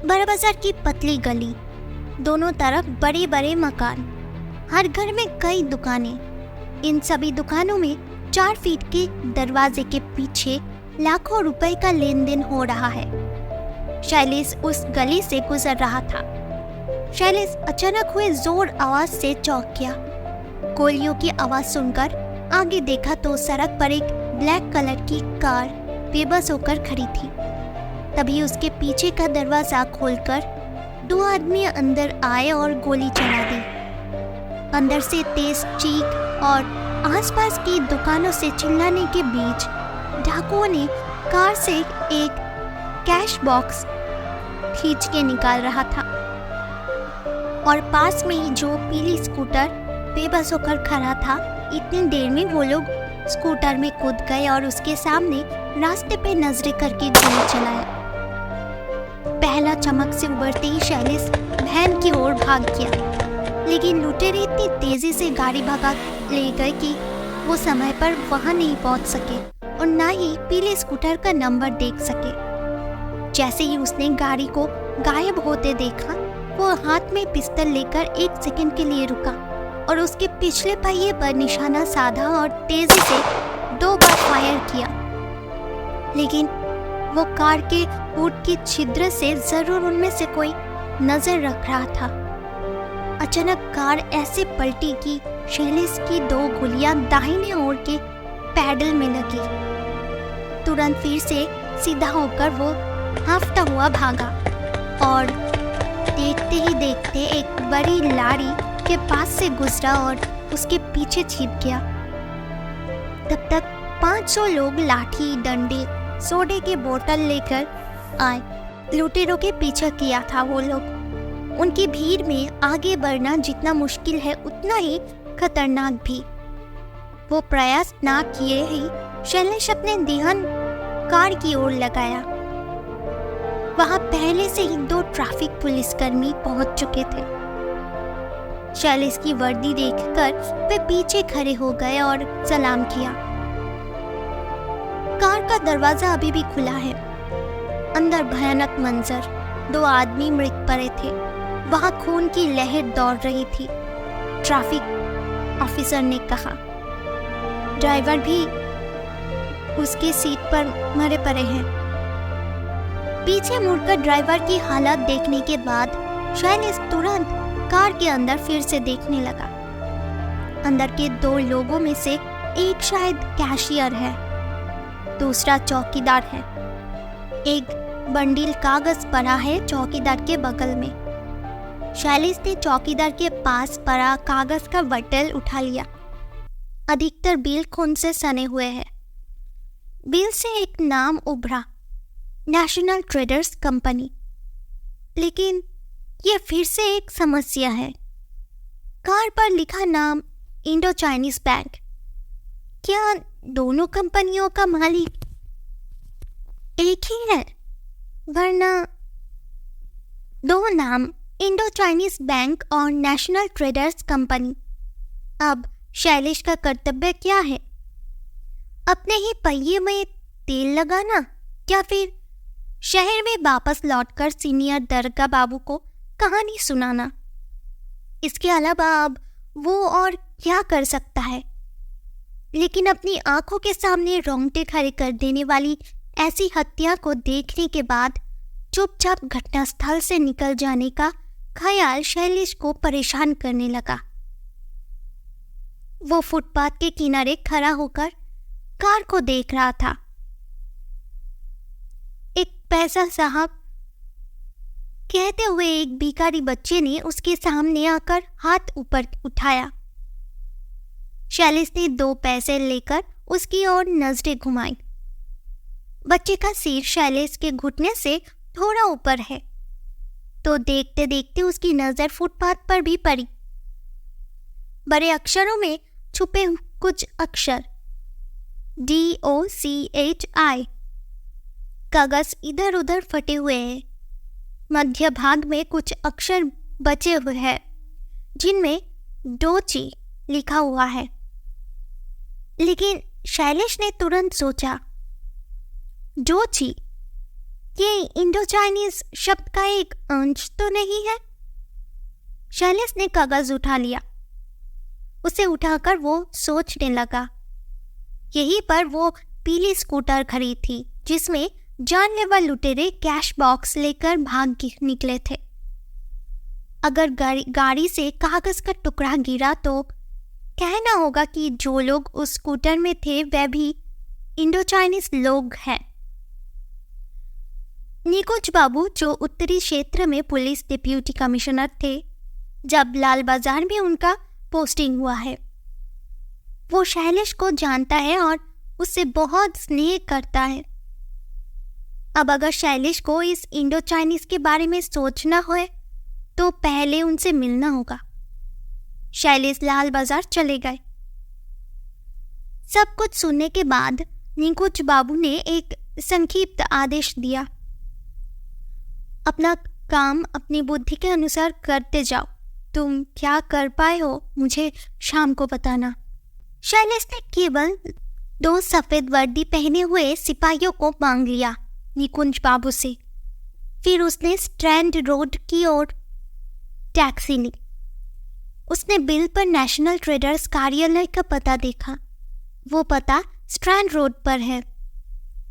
बड़ा बाजार की पतली गली, दोनों तरफ बड़े बड़े मकान, हर घर में कई दुकानें। इन सभी दुकानों में 4 फीट के दरवाजे के पीछे लाखों रुपए का लेन देन हो रहा है। शैलेश उस गली से गुजर रहा था। शैलेश अचानक हुए जोर आवाज से चौंक गया। गोलियों की आवाज सुनकर आगे देखा तो सड़क पर एक ब्लैक कलर की कार बेबस होकर खड़ी थी। तभी उसके पीछे का दरवाजा खोलकर 2 आदमी अंदर आए और गोली चला दी। अंदर से तेज चीख और आसपास की दुकानों से चिल्लाने के बीच डाकुओं ने कार से एक कैश बॉक्स खींच के निकाल रहा था और पास में ही जो पीली स्कूटर बेबस होकर खड़ा था, इतनी देर में वो लोग स्कूटर में कूद गए और उसके सामने रास्ते पे नजरें करके गोली चलाया। पहला चमक से उबरते ही शैलेश वैन की ओर भाग गया, लेकिन लुटेरे इतनी तेजी से गाड़ी भगा ले गए कि वो समय पर वहां नहीं पहुंच सके और ना ही पीले स्कूटर का नंबर देख सके। जैसे ही उसने गाड़ी को गायब होते देखा, वो हाथ में पिस्तौल लेकर 1 सेकंड के लिए रुका और उसके पिछले पहिए पर निशाना साधा और तेजी से 2 बार फायर किया। लेकिन वो कार के हुड की छिद्र से जरूर उनमें से कोई नजर रख रहा था। अचानक कार ऐसे पलटी कि शैलेश की 2 गोलियां दाहिने ओर के पैडल में लगी। तुरंत फिर से सीधा होकर वो हांफता हुआ भागा और देखते ही देखते एक बड़ी लारी के पास से गुजरा और उसके पीछे छिप गया। तब तक 500 लोग लाठी, डंडे, सोडे के बोतल लेकर आए। लुटेरों के पीछा किया था वो लोग। उनकी भीड़ में आगे बढ़ना जितना मुश्किल है, उतना ही खतरनाक भी। वो प्रयास ना किए ही शैलेश अपने ध्यान कार की ओर लगाया। वहां पहले से ही 2 ट्रैफिक पुलिसकर्मी पहुंच चुके थे। शैलेश की वर्दी देखकर वे पीछे खड़े हो गए और सलाम किया। कार का दरवाजा अभी भी खुला है। अंदर भयानक मंजर, 2 आदमी मृत पड़े थे। वहां खून की लहर दौड़ रही थी। ट्रैफिक ऑफिसर ने कहा। ड्राइवर भी उसके सीट पर मरे पड़े हैं। पीछे मुड़कर ड्राइवर की हालत देखने के बाद शैलेश तुरंत कार के अंदर फिर से देखने लगा। अंदर के 2 लोगों में से एक शायद कैशियर है, दूसरा चौकीदार है। एक बंडल कागज पड़ा है चौकीदार के बगल में। शैलेश ने चौकीदार के पास पड़ा कागज का बंडल उठा लिया। अधिकतर बिल खून से सने हुए हैं। बिल से एक नाम उभरा, नेशनल ट्रेडर्स कंपनी। लेकिन यह फिर से एक समस्या है। कार पर लिखा नाम इंडो चाइनीज बैंक। क्या दोनों कंपनियों का मालिक एक ही है? वरना 2 नाम, इंडो चाइनीज बैंक और नेशनल ट्रेडर्स कंपनी। अब शैलेश का कर्तव्य क्या है? अपने ही पहिए में तेल लगाना या फिर शहर में वापस लौटकर सीनियर दरगाह बाबू को कहानी सुनाना? इसके अलावा अब वो और क्या कर सकता है? लेकिन अपनी आंखों के सामने रोंगटे खड़े कर देने वाली ऐसी हत्या को देखने के बाद चुपचाप घटनास्थल से निकल जाने का ख्याल शैलेश को परेशान करने लगा। वो फुटपाथ के किनारे खड़ा होकर कार को देख रहा था। एक पैसा साहब कहते हुए एक भिखारी बच्चे ने उसके सामने आकर हाथ ऊपर उठाया। शैलेश ने 2 पैसे लेकर उसकी ओर नजरें घुमाई। बच्चे का सिर शैलेश के घुटने से थोड़ा ऊपर है, तो देखते देखते उसकी नजर फुटपाथ पर भी पड़ी। बड़े अक्षरों में छुपे कुछ अक्षर DOCHI। कागज इधर उधर फटे हुए हैं। मध्य भाग में कुछ अक्षर बचे हुए हैं जिनमें डोची लिखा हुआ है। लेकिन शैलेश ने तुरंत सोचा, डोची ये इंडो चाइनीज शब्द का एक अंश तो नहीं है? शैलेश ने कागज उठा लिया। उसे उठाकर वो सोचने लगा। यहीं पर वो पीली स्कूटर खड़ी थी जिसमें जानलेवा लुटेरे कैश बॉक्स लेकर भाग निकले थे। अगर गाड़ी से कागज का टुकड़ा गिरा तो कहना होगा कि जो लोग उस स्कूटर में थे वह भी इंडो चाइनीज लोग हैं। निकुंज बाबू जो उत्तरी क्षेत्र में पुलिस डिप्यूटी कमिश्नर थे, जब लाल बाजार में उनका पोस्टिंग हुआ है। वो शैलेश को जानता है और उससे बहुत स्नेह करता है। अब अगर शैलेश को इस इंडो चाइनीज के बारे में सोचना हो तो पहले उनसे मिलना होगा। शैलेश लाल बाजार चले गए। सब कुछ सुनने के बाद निकुंज बाबू ने एक संक्षिप्त आदेश दिया। अपना काम अपनी बुद्धि के अनुसार करते जाओ। तुम क्या कर पाए हो मुझे शाम को बताना। शैलेश ने केवल 2 सफेद वर्दी पहने हुए सिपाहियों को मांग लिया निकुंज बाबू से। फिर उसने स्ट्रैंड रोड की ओर टैक्सी ली। उसने बिल पर नेशनल ट्रेडर्स कार्यालय का पता देखा। वो पता स्ट्रैंड रोड पर है।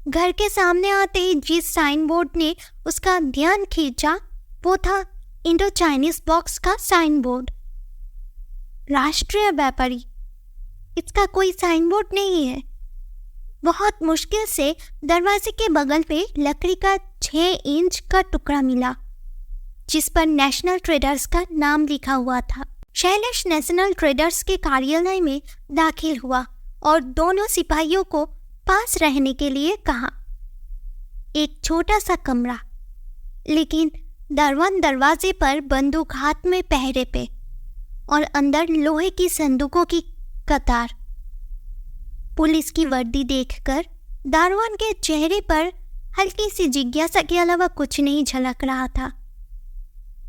घर के सामने आते ही जिस साइन बोर्ड ने उसका ध्यान खींचा वो था इंडो चाइनीज बॉक्स का साइन बोर्ड। राष्ट्रीय व्यापारी, इसका कोई साइन बोर्ड नहीं है। बहुत मुश्किल से दरवाजे के बगल में लकड़ी का 6 इंच का टुकड़ा मिला जिस पर नेशनल ट्रेडर्स का नाम लिखा हुआ था। शैलेश नेशनल ट्रेडर्स के कार्यालय में दाखिल हुआ और दोनों सिपाहियों को पास रहने के लिए कहा। एक छोटा सा कमरा, लेकिन दरवाजे पर बंदूक हाथ में पहरे पे और अंदर लोहे की संदूकों की कतार। पुलिस की वर्दी देखकर दारोगान के चेहरे पर हल्की सी जिज्ञासा के अलावा कुछ नहीं झलक रहा था।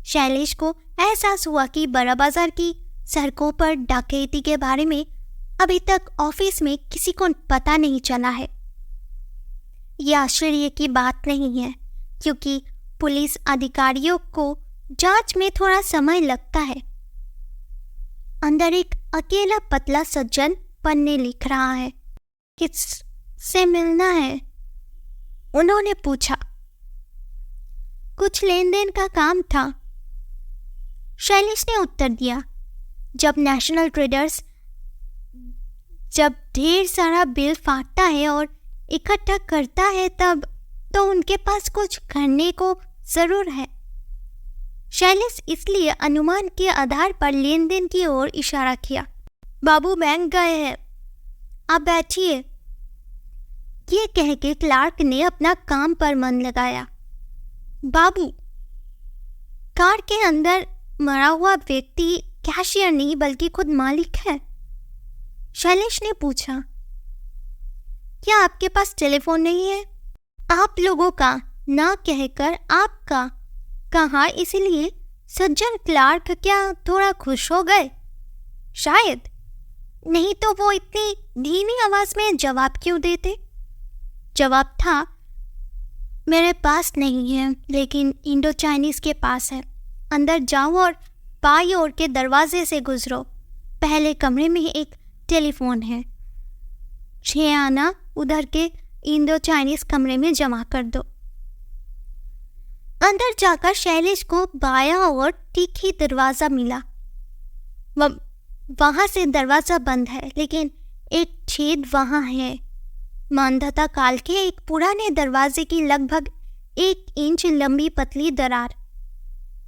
शैलेश को एहसास हुआ कि बड़ा बाजार की सड़कों पर डकैती के बारे में अभी तक ऑफिस में किसी को पता नहीं चला है। यह आश्चर्य की बात नहीं है क्योंकि पुलिस अधिकारियों को जांच में थोड़ा समय लगता है। अंदर एक अकेला पतला सज्जन पन्ने लिख रहा है। किससे मिलना है? उन्होंने पूछा। कुछ लेन देन का काम था, शैलेश ने उत्तर दिया। जब नेशनल ट्रेडर्स जब ढेर सारा बिल फाड़ता है और इकट्ठा करता है तब तो उनके पास कुछ करने को जरूर है। शैलेश इसलिए अनुमान के आधार पर लेन देन की ओर इशारा किया। बाबू बैंक गए हैं, आप बैठिए। ये कह के क्लार्क ने अपना काम पर मन लगाया। बाबू, कार के अंदर मरा हुआ व्यक्ति कैशियर नहीं बल्कि खुद मालिक है। शैलेश ने पूछा। क्या आपके पास टेलीफोन नहीं है? आप लोगों का ना कहकर आपका कहा, इसलिए सज्जन क्लार्क क्या थोड़ा खुश हो गए? शायद, नहीं तो वो इतनी धीमी आवाज में जवाब क्यों देते? जवाब था, मेरे पास नहीं है लेकिन इंडो चाइनीज के पास है। अंदर जाओ और बाईं ओर के दरवाजे से गुजरो। पहले कमरे में एक टेलीफोन है। 6 आना उधर के इंडो चाइनीज कमरे में जमा कर दो। अंदर जाकर शैलेश को बायां और ठीक ही दरवाजा मिला। वहां से दरवाजा बंद है लेकिन एक छेद वहां है। मानधता काल के एक पुराने दरवाजे की लगभग 1 इंच लंबी पतली दरार।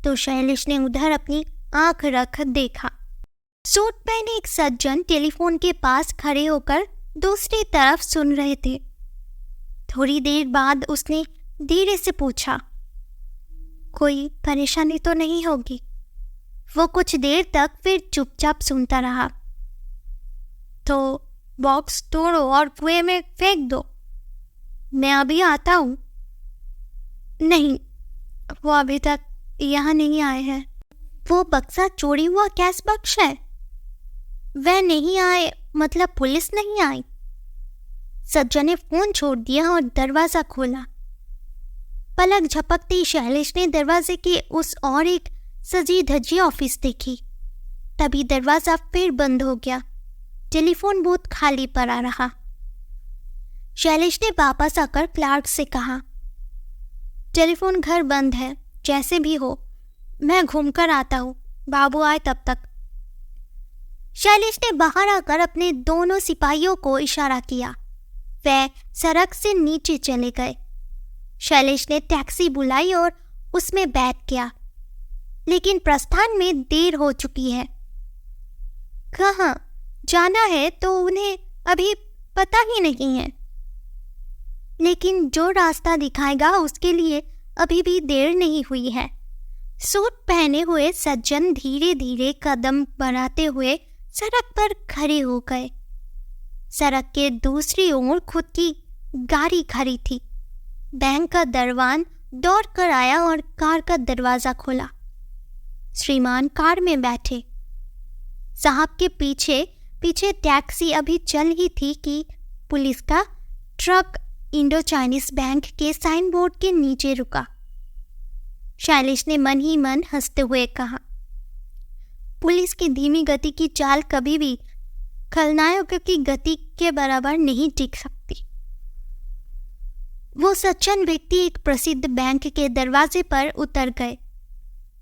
तो शैलेश ने उधर अपनी आंख रख देखा। सूट पहने एक सज्जन टेलीफोन के पास खड़े होकर दूसरी तरफ सुन रहे थे। थोड़ी देर बाद उसने धीरे से पूछा, कोई परेशानी तो नहीं होगी? वो कुछ देर तक फिर चुपचाप सुनता रहा। तो बॉक्स तोड़ो और कुएं में फेंक दो, मैं अभी आता हूँ। नहीं, वो अभी तक यहाँ नहीं आए हैं। वो बक्सा चोरी हुआ कैश बक्स है। वह नहीं आए मतलब पुलिस नहीं आई। सज्जन ने फोन छोड़ दिया और दरवाजा खोला। पलक झपकते ही शैलेश ने दरवाजे के उस और एक सजी धजी ऑफिस देखी। तभी दरवाजा फिर बंद हो गया। टेलीफोन बूथ खाली पड़ा रहा। शैलेश ने वापस आकर क्लार्क से कहा, टेलीफोन घर बंद है, जैसे भी हो मैं घूमकर आता हूँ, बाबू आए तब तक। शैलेश ने बाहर आकर अपने दोनों सिपाहियों को इशारा किया। वे सड़क से नीचे चले गए। शैलेश ने टैक्सी बुलाई और उसमें बैठ गया, लेकिन प्रस्थान में देर हो चुकी है। कहाँ जाना है तो उन्हें अभी पता ही नहीं है, लेकिन जो रास्ता दिखाएगा उसके लिए अभी भी देर नहीं हुई है। सूट पहने हुए सज्जन धीरे धीरे कदम बढ़ाते हुए सड़क पर खड़े हो गए। सड़क के दूसरी ओर खुद की गाड़ी खड़ी थी। बैंक का दरवान दौड़ कर आया और कार का दरवाजा खोला। श्रीमान कार में बैठे। साहब के पीछे पीछे टैक्सी अभी चल ही थी कि पुलिस का ट्रक इंडो चाइनीज बैंक के साइन बोर्ड के नीचे रुका। शैलेश ने मन ही मन हंसते हुए कहा, पुलिस की धीमी गति की चाल कभी भी खलनायकों की गति के बराबर नहीं टिक सकती। वो सज्जन व्यक्ति एक प्रसिद्ध बैंक के दरवाजे पर उतर गए।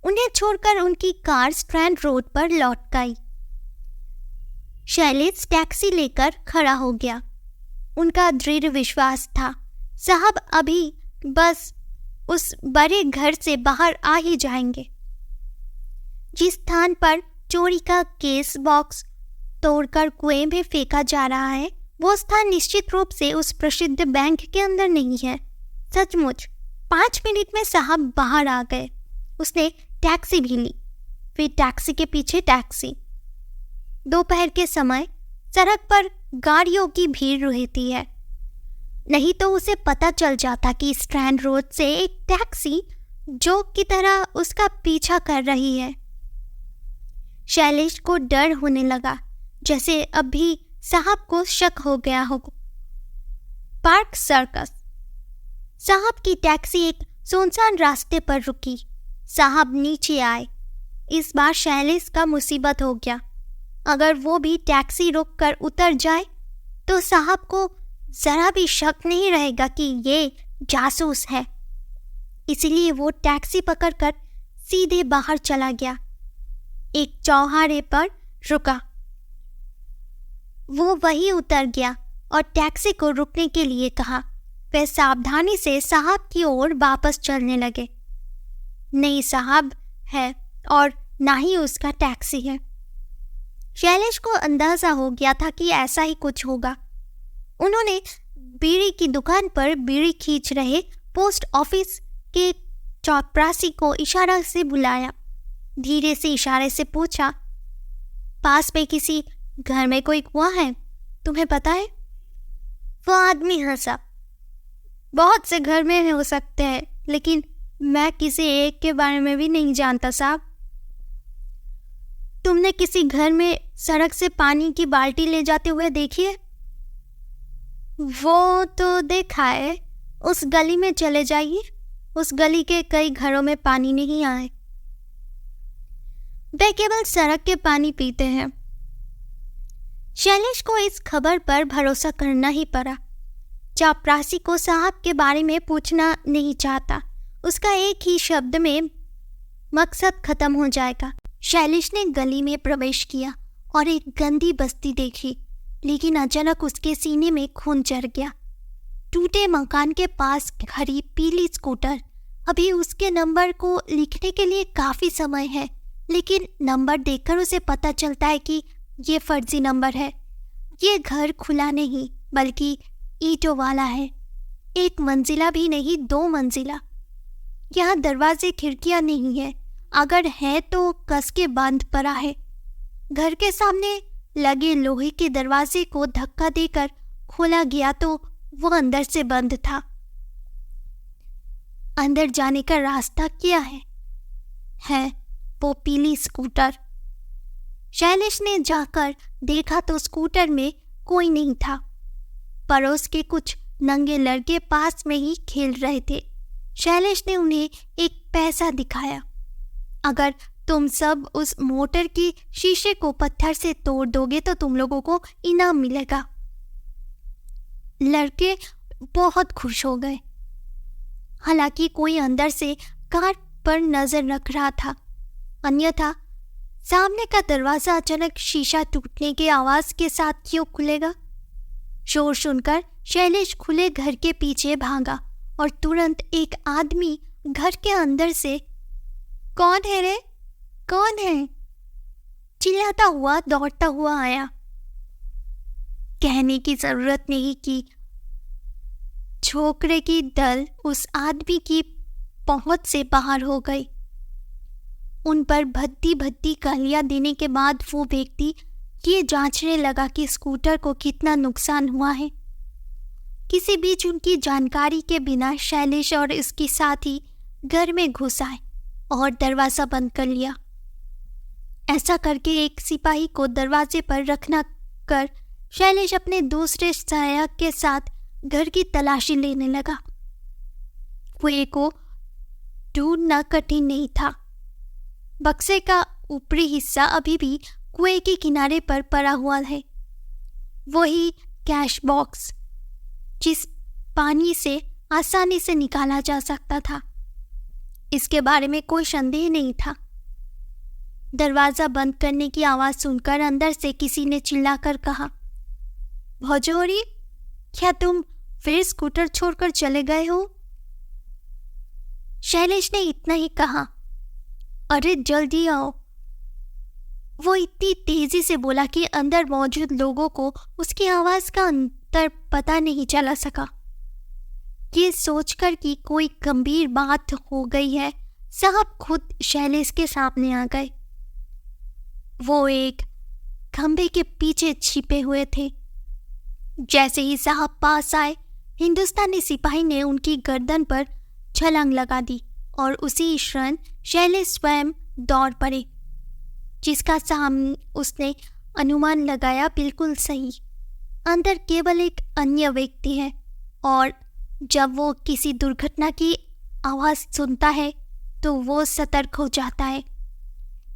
उन्हें छोड़कर उनकी कार स्ट्रैंड रोड पर लौट गई। शैलेश टैक्सी लेकर खड़ा हो गया। उनका दृढ़ विश्वास था, साहब अभी बस उस बड़े घर से बाहर आ ही जाएंगे। जिस स्थान पर चोरी का केस बॉक्स तोड़कर कुएं में फेंका जा रहा है, वो स्थान निश्चित रूप से उस प्रसिद्ध बैंक के अंदर नहीं है। सचमुच 5 मिनट में साहब बाहर आ गए। उसने टैक्सी भी ली, फिर टैक्सी के पीछे टैक्सी। दोपहर के समय सड़क पर गाड़ियों की भीड़ रहती है, नहीं तो उसे पता चल जाता कि स्ट्रैंड रोड से एक टैक्सी जोक की तरह उसका पीछा कर रही है। शैलेश को डर होने लगा, जैसे अभी साहब को शक हो गया हो। Park circus. साहब की टैक्सी एक सुनसान रास्ते पर रुकी। साहब नीचे आए। इस बार शैलेश का मुसीबत हो गया। अगर वो भी टैक्सी रोककर उतर जाए तो साहब को जरा भी शक नहीं रहेगा कि ये जासूस है। इसलिए वो टैक्सी पकड़कर सीधे बाहर चला गया। एक चौराहे पर रुका। वो वहीं उतर गया और टैक्सी को रुकने के लिए कहा। वे सावधानी से साहब की ओर वापस चलने लगे। नहीं साहब है और ना ही उसका टैक्सी है। शैलेश को अंदाजा हो गया था कि ऐसा ही कुछ होगा। उन्होंने बीड़ी की दुकान पर बीड़ी खींच रहे पोस्ट ऑफिस के चपरासी को इशारा से बुलाया। धीरे से इशारे से पूछा, पास में किसी घर में कोई कुआं है, तुम्हें पता है? वो आदमी हंसा। बहुत से घर में हो सकते हैं, लेकिन मैं किसी एक के बारे में भी नहीं जानता साहब। तुमने किसी घर में सड़क से पानी की बाल्टी ले जाते हुए देखी है? वो तो देखा है। उस गली में चले जाइए, उस गली के कई घरों में पानी नहीं आए। वे केवल सड़क के पानी पीते हैं। शैलेश को इस खबर पर भरोसा करना ही पड़ा। चपरासी को साहब के बारे में पूछना नहीं चाहता। उसका एक ही शब्द में मकसद खत्म हो जाएगा। शैलेश ने गली में प्रवेश किया और एक गंदी बस्ती देखी, लेकिन अचानक उसके सीने में खून चढ़ गया। टूटे मकान के पास खड़ी पीली स्कूटर। अभी उसके नंबर को लिखने के लिए काफी समय है, लेकिन नंबर देखकर उसे पता चलता है कि ये फर्जी नंबर है। ये घर खुला नहीं बल्कि ईंटों वाला है। 1 मंजिला भी नहीं, 2 मंजिला। यहाँ दरवाजे खिड़कियां नहीं है, अगर है तो कस के बंद पड़ा है। घर के सामने लगे लोहे के दरवाजे को धक्का देकर खोला गया तो वो अंदर से बंद था। अंदर जाने का रास्ता क्या है वो पीली स्कूटर। शैलेश ने जाकर देखा तो स्कूटर में कोई नहीं था। पड़ोस के कुछ नंगे लड़के पास में ही खेल रहे थे। शैलेश ने उन्हें एक पैसा दिखाया। अगर तुम सब उस मोटर की शीशे को पत्थर से तोड़ दोगे तो तुम लोगों को इनाम मिलेगा। लड़के बहुत खुश हो गए। हालांकि कोई अंदर से कार पर नजर रख रहा था, अन्यथा सामने का दरवाजा अचानक शीशा टूटने की आवाज के साथ क्यों खुलेगा? शोर सुनकर शैलेश खुले घर के पीछे भागा और तुरंत एक आदमी घर के अंदर से कौन है रे, कौन है, चिल्लाता हुआ दौड़ता हुआ आया। कहने की जरूरत नहीं कि छोकरे की दल उस आदमी की पहुंच से बाहर हो गई। उन पर भद्दी भद्दी गालियां देने के बाद वो व्यक्ति ये जांचने लगा कि स्कूटर को कितना नुकसान हुआ है। किसी बीच उनकी जानकारी के बिना शैलेश और इसके साथी घर में घुस आए और दरवाजा बंद कर लिया। ऐसा करके एक सिपाही को दरवाजे पर रखना कर शैलेश अपने दूसरे सहायक के साथ घर की तलाशी लेने लगा। कुएं को ढूंढना कठिन नहीं था। बक्से का ऊपरी हिस्सा अभी भी कुएं के किनारे पर पड़ा हुआ है, वही कैश बॉक्स जिस पानी से आसानी से निकाला जा सकता था। इसके बारे में कोई संदेह नहीं था। दरवाजा बंद करने की आवाज सुनकर अंदर से किसी ने चिल्लाकर कहा, भौजोरी, क्या तुम फिर स्कूटर छोड़कर चले गए हो? शैलेश ने इतना ही कहा, अरे जल्दी आओ। वो इतनी तेजी से बोला कि अंदर मौजूद लोगों को उसकी आवाज का अंतर पता नहीं चला सका। ये सोचकर कि कोई गंभीर बात हो गई है, साहब खुद शैलेश के सामने आ गए। वो एक खंभे के पीछे छिपे हुए थे। जैसे ही साहब पास आए, हिंदुस्तानी सिपाही ने उनकी गर्दन पर छलांग लगा दी और उसी क्षण शैलेश स्वयं दौड़ पड़े, जिसका सामने उसने अनुमान लगाया बिल्कुल सही। अंदर केवल एक अन्य व्यक्ति है और जब वो किसी दुर्घटना की आवाज सुनता है तो वो सतर्क हो जाता है।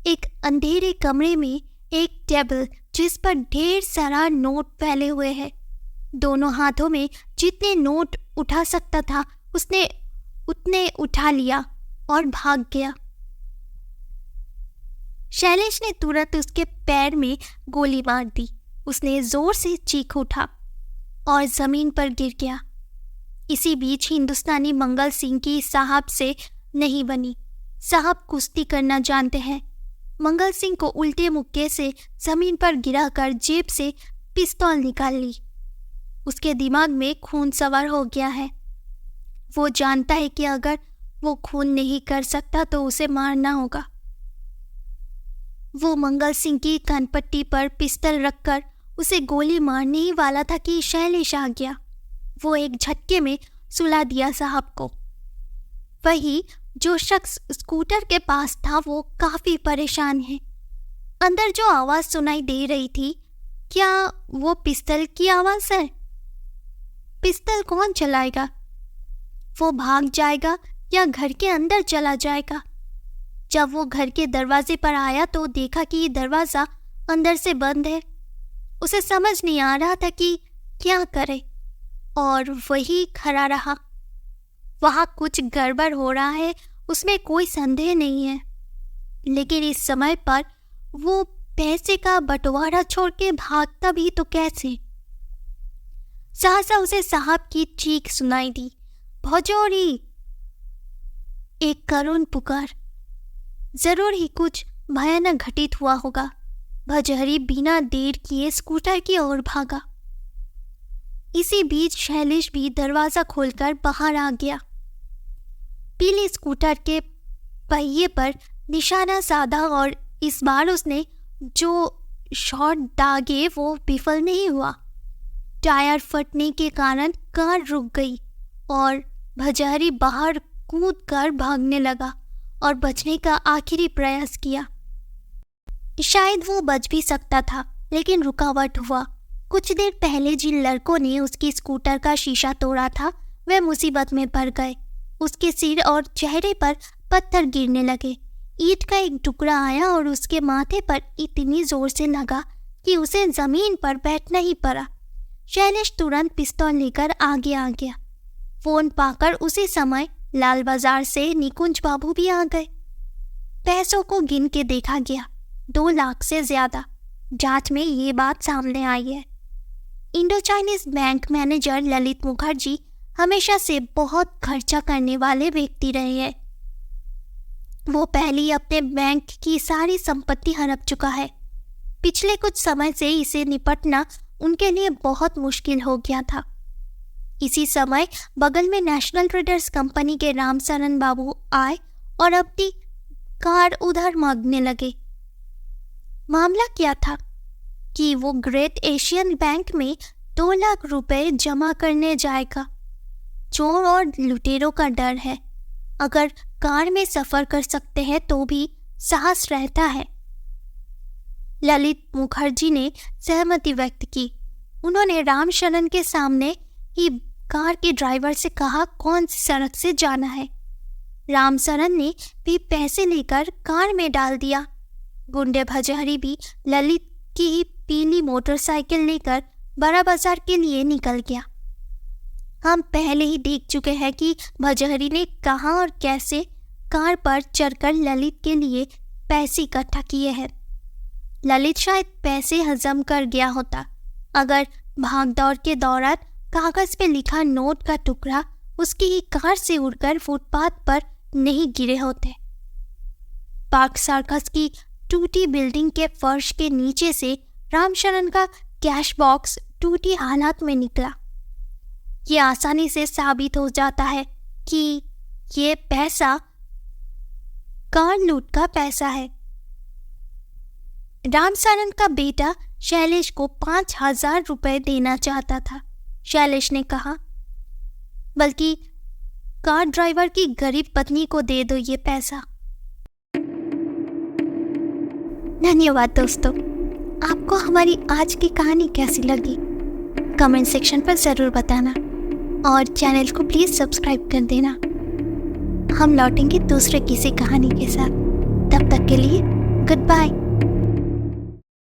एक अंधेरे कमरे में एक टेबल जिस पर ढेर सारा नोट फैले हुए हैं। दोनों हाथों में जितने नोट उठा सकता था उसने उतने उठा लिया और भाग गया। शैलेश ने तुरंत उसके पैर में गोली मार दी। उसने जोर से चीख उठा और जमीन पर गिर गया। इसी बीच हिंदुस्तानी मंगल सिंह की साहब से नहीं बनी। साहब कुश्ती करना जानते हैं। मंगल सिंह को उल्टे मुक्के से जमीन पर गिराकर जेब से पिस्तौल निकाल ली। उसके दिमाग में खून सवार हो गया है। वो जानता है कि अगर वो खून नहीं कर सकता तो उसे मारना होगा। वो मंगल सिंह की कानपट्टी पर पिस्तौल रखकर उसे गोली मारने ही वाला था कि शैलेश आ गया। वो एक झटके में सुला दिया साहब को। वही जो शख्स स्कूटर के पास था वो काफी परेशान है। अंदर जो आवाज सुनाई दे रही थी, क्या वो पिस्तौल की आवाज है? पिस्तौल कौन चलाएगा? वो भाग जाएगा या घर के अंदर चला जाएगा? जब वो घर के दरवाजे पर आया तो देखा कि दरवाजा अंदर से बंद है। उसे समझ नहीं आ रहा था कि क्या करे और वही खड़ा रहा। वहां कुछ गड़बड़ हो रहा है, उसमें कोई संदेह नहीं है, लेकिन इस समय पर वो पैसे का बंटवारा छोड़ के भागता भी तो कैसे? सहसा उसे साहब की चीख सुनाई दी, भौजोरी! एक करुण पुकार। जरूर ही कुछ भयानक घटित हुआ होगा। भजहरी बिना देर किए स्कूटर की ओर भागा। इसी बीच शैलेश भी दरवाजा खोलकर बाहर आ गया। पीले स्कूटर के पहिए पर निशाना साधा और इस बार उसने जो शॉट दागे वो विफल नहीं हुआ। टायर फटने के कारण कार रुक गई और भजहरी बाहर कूदकर भागने लगा और बचने का आखिरी प्रयास किया। शायद वो बच भी सकता था, लेकिन रुकावट हुआ। कुछ देर पहले जिन लड़कों ने उसकी स्कूटर का शीशा तोड़ा था वे मुसीबत में पड़ गए। उसके सिर और चेहरे पर पत्थर गिरने लगे। ईंट का एक टुकड़ा आया और उसके माथे पर इतनी जोर से लगा कि उसे जमीन पर बैठना ही पड़ा। शैलेश तुरंत पिस्तौल लेकर आगे आ गया। फोन पाकर उसी समय लाल बाजार से निकुंज बाबू भी आ गए। पैसों को गिन के देखा गया, 2 लाख से ज्यादा। जांच में ये बात सामने आई है। Indo Chinese bank manager Lalit Mukherjee हमेशा से बहुत खर्चा करने वाले व्यक्ति रहे हैं। वो पहले ही अपने बैंक की सारी संपत्ति हड़प चुका है। पिछले कुछ समय से इसे निपटना उनके लिए बहुत मुश्किल हो गया था। इसी समय बगल में नेशनल ट्रेडर्स कंपनी के रामचरण बाबू आए और अपनी कार उधर मांगने लगे। मामला क्या था कि वो ग्रेट एशियन बैंक में 2 लाख रुपए जमा करने जाएगा। चोर और लुटेरों का डर है। अगर कार में सफर कर सकते हैं तो भी साहस रहता है। ललित मुखर्जी ने सहमति व्यक्त की। उन्होंने रामशरण के सामने ही कार के ड्राइवर से कहा कौन सी सड़क से जाना है। रामशरण ने भी पैसे लेकर कार में डाल दिया। गुंडे भजहरी भी ललित की पीली मोटरसाइकिल लेकर बड़ा बाजार के लिए निकल गया। हम पहले ही देख चुके हैं कि भजहरी ने कहां और कैसे कार पर चढ़कर ललित के लिए पैसे इकट्ठा किए हैं। ललित शायद पैसे हजम कर गया होता अगर भागदौड़ के दौरान कागज पे लिखा नोट का टुकड़ा उसकी ही कार से उड़कर फुटपाथ पर नहीं गिरे होते। पार्क सर्कस की टूटी बिल्डिंग के फर्श के नीचे से रामशरण का कैश बॉक्स टूटी हालात में निकला। ये आसानी से साबित हो जाता है कि ये पैसा कार लूट का पैसा है। रामचरण का बेटा शैलेश को 5,000 रुपए देना चाहता था। शैलेश ने कहा, बल्कि कार ड्राइवर की गरीब पत्नी को दे दो ये पैसा। धन्यवाद दोस्तों। आपको हमारी आज की कहानी कैसी लगी कमेंट सेक्शन पर ज़रूर बताना और चैनल को प्लीज़ सब्सक्राइब कर देना। हम लौटेंगे दूसरे किसी कहानी के साथ। तब तक के लिए गुड बाय।